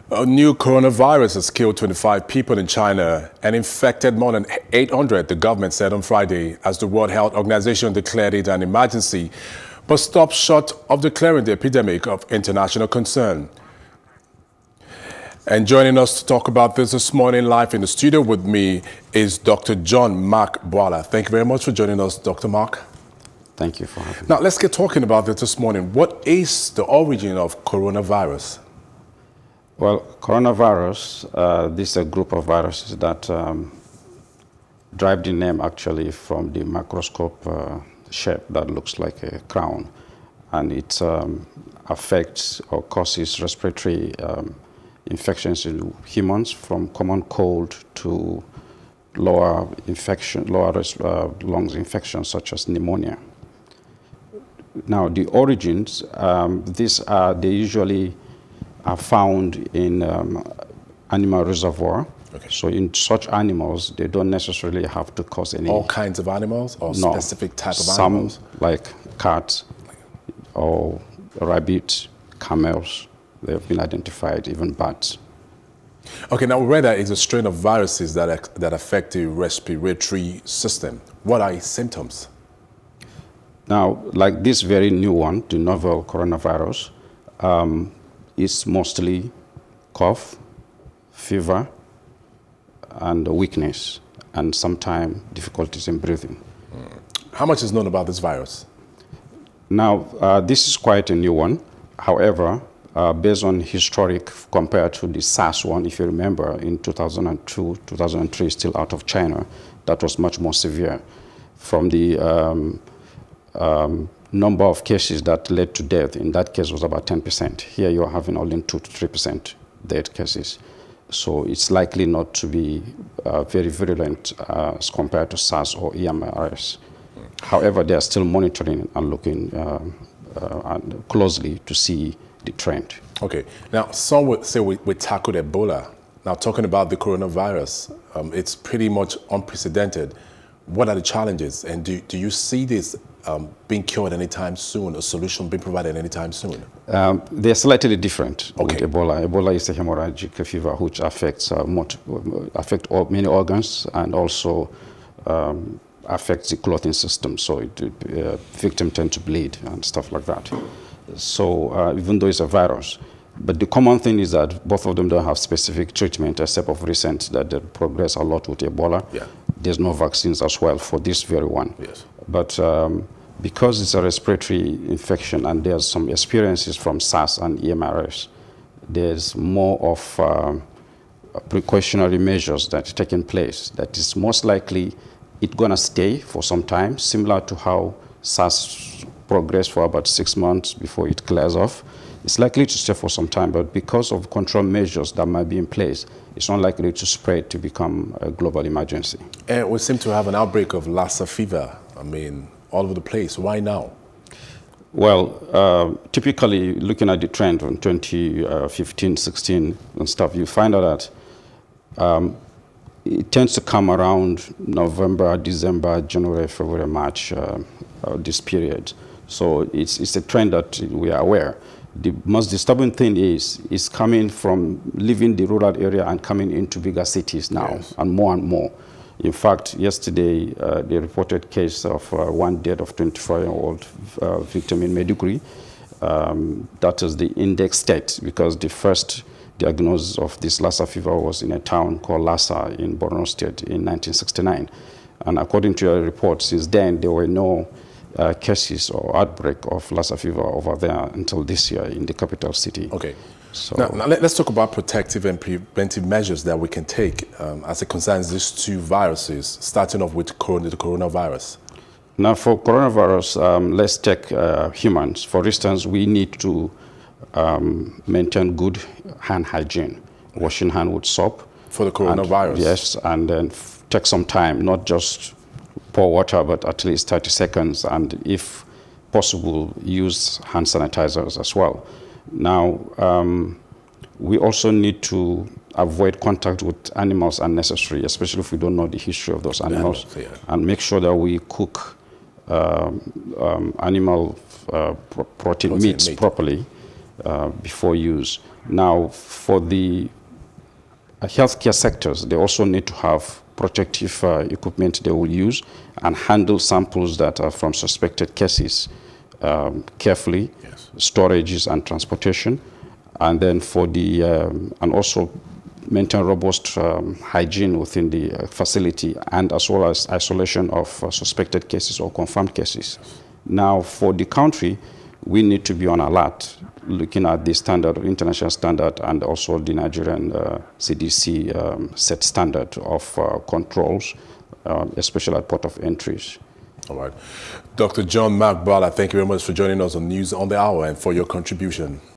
A new coronavirus has killed 25 people in China and infected more than 800, the government said on Friday, as the World Health Organization declared it an emergency, but stopped short of declaring the epidemic of international concern. And joining us to talk about this morning live in the studio with me is Dr. John Mark Boala. Thank you very much for joining us, Dr. Mark. Thank you for having me. Now, let's get talking about this morning. What is the origin of coronavirus? Well, coronavirus, this is a group of viruses that drive the name actually from the microscope shape that looks like a crown. And it affects or causes respiratory infections in humans, from common cold to lower lungs infections such as pneumonia. Now, the origins, they usually are found in animal reservoir. Okay. So in such animals, they don't necessarily have to cause any... All kinds of animals or no, specific type of animals? Some, like cats or rabbits, camels, they have been identified, even bats. Okay, now we read that it's a strain of viruses that affect the respiratory system. What are its symptoms? Now, like this very new one, the novel coronavirus, is mostly cough, fever, and weakness, and sometimes difficulties in breathing. How much is known about this virus? Now, this is quite a new one. However, based on historic compared to the SARS one, if you remember, in 2002, 2003, still out of China, that was much more severe. From the number of cases that led to death, in that case was about 10%. Here you're having only 2 to 3% death cases. So it's likely not to be very virulent as compared to SARS or EMRS. However, they are still monitoring and looking closely to see the trend. Okay. Now, some would say we tackled Ebola. Now, talking about the coronavirus, it's pretty much unprecedented. What are the challenges? And do you see this being cured anytime soon, a solution being provided anytime soon? They're slightly different okay. with Ebola. Ebola is a hemorrhagic fever which affects many organs and also affects the clothing system. So victims tend to bleed and stuff like that. So even though it's a virus, but the common thing is that both of them don't have specific treatment, except of recent that they progress a lot with Ebola. Yeah. There's no vaccines as well for this very one. Yes. But because it's a respiratory infection and there's some experiences from SARS and EMRS, there's more of precautionary measures that are taking place that is most likely it's going to stay for some time, similar to how SARS progressed for about 6 months before it clears off. It's likely to stay for some time, but because of control measures that might be in place, it's not likely to spread to become a global emergency. And we seem to have an outbreak of Lassa fever, I mean, all over the place. Why now? Well, typically, looking at the trend from 2015, 16 and stuff, you find out that it tends to come around November, December, January, February, March, this period. So it's a trend that we are aware. The most disturbing thing is coming from leaving the rural area and coming into bigger cities now, yes. And more. In fact, yesterday, the reported case of one death of 24-year-old victim in Maiduguri. That is the index state, because the first diagnosis of this Lassa fever was in a town called Lassa in Borno State in 1969. And according to a report, since then, there were no cases or outbreak of Lassa fever over there until this year in the capital city. Okay. So now let's talk about protective and preventive measures that we can take as it concerns these two viruses, starting off with the coronavirus. Now, for coronavirus, let's take humans. For instance, we need to maintain good hand hygiene, washing hand with soap. For the coronavirus? And, yes, and then take some time, not just pour water, but at least 30 seconds, and if possible, use hand sanitizers as well. Now, we also need to avoid contact with animals unnecessary, especially if we don't know the history of those animals, and make sure that we cook animal protein meats properly, before use. Now, for the healthcare sectors, they also need to have protective equipment they will use and handle samples that are from suspected cases carefully, yes. Storages and transportation, and then for the and also maintain robust hygiene within the facility, and as well as isolation of suspected cases or confirmed cases. Now, for the country, we need to be on alert, looking at the standard, international standard, and also the Nigerian CDC set standard of controls, especially at port of entries. All right. Dr. John Mark Bala, thank you very much for joining us on News on the Hour and for your contribution.